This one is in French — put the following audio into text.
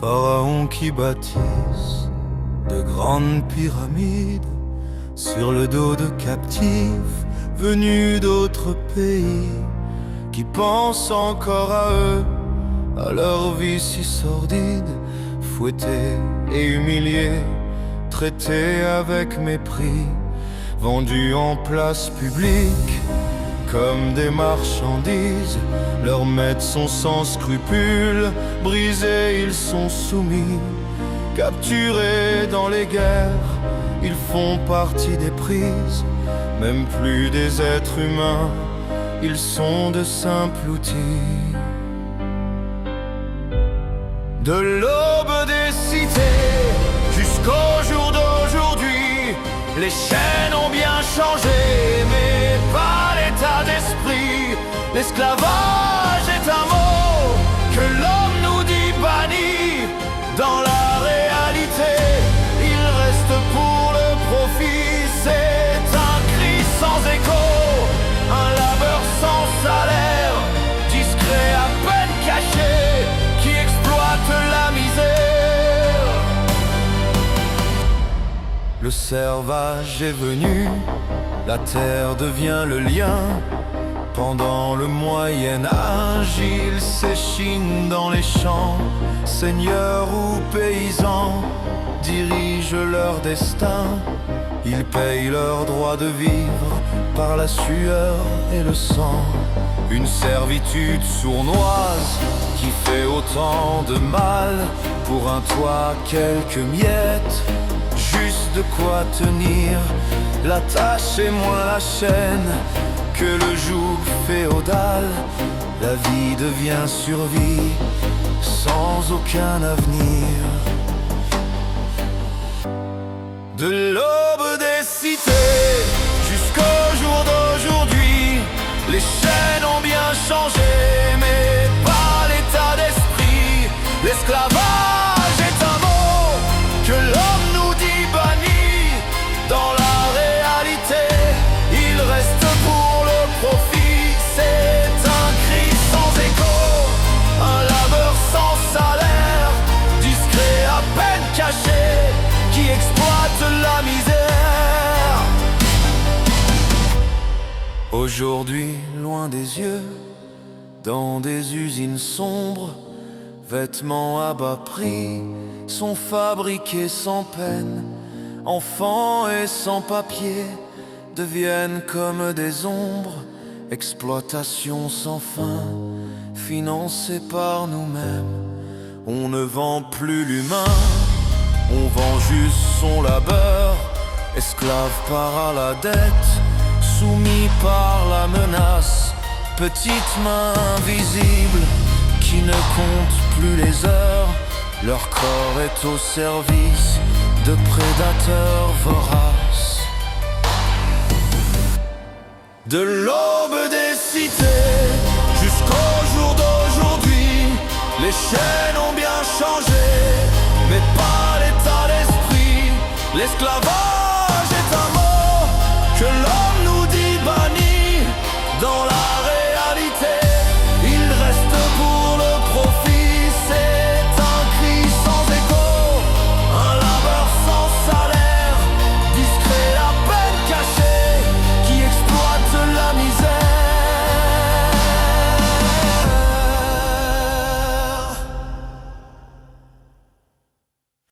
pharaons qui bâtissent de grandes pyramides sur le dos de captifs venus d'autres pays, qui pensent encore à eux, à leur vie si sordide, fouettés et humiliés, traités avec mépris, vendus en place publique comme des marchandises. Leurs maîtres sont sans scrupules, brisés ils sont soumis, capturés dans les guerres, ils font partie des prises. Même plus des êtres humains, ils sont de simples outils. De l'aube des cités jusqu'au jour d'aujourd'hui, les chaînes ont bien changé, mais pas l'état d'esprit. L'esclavage est un mot que l'homme nous dit banni. Dans la réalité, il reste pour le profit. C'est un cri sans écho, un labeur sans salaire, discret à peine caché, qui exploite la misère. Le servage est venu, la terre devient le lien. Pendant le Moyen-Âge, ils s'échinent dans les champs. Seigneurs ou paysans dirigent leur destin. Ils payent leur droit de vivre par la sueur et le sang. Une servitude sournoise qui fait autant de mal. Pour un toit, quelques miettes, juste de quoi tenir. La tâche est moins la chaîne que le joug féodal. La vie devient survie sans aucun avenir. De l'aube des cités jusqu'au jour d'aujourd'hui, les chaînes ont bien changé, mais pas l'état d'esprit. L'esclavage est un mot que l'homme nous dit banni. Dans la réalité, il reste pour le profit. C'est un cri sans écho, un labeur sans salaire, discret à peine caché, qui exploite la misère. Aujourd'hui, loin des yeux, dans des usines sombres, vêtements à bas prix sont fabriqués sans peine. Enfants et sans papier deviennent comme des ombres. Exploitation sans fin, financée par nous-mêmes. On ne vend plus l'humain, on vend juste son labeur. Esclave par à la dette, soumis par la menace. Petite main invisible qui ne compte plus les heures. Leur corps est au service de prédateurs voraces. De l'aube des cités jusqu'au jour d'aujourd'hui, les chaînes ont bien changé, mais pas l'état d'esprit. L'esclavage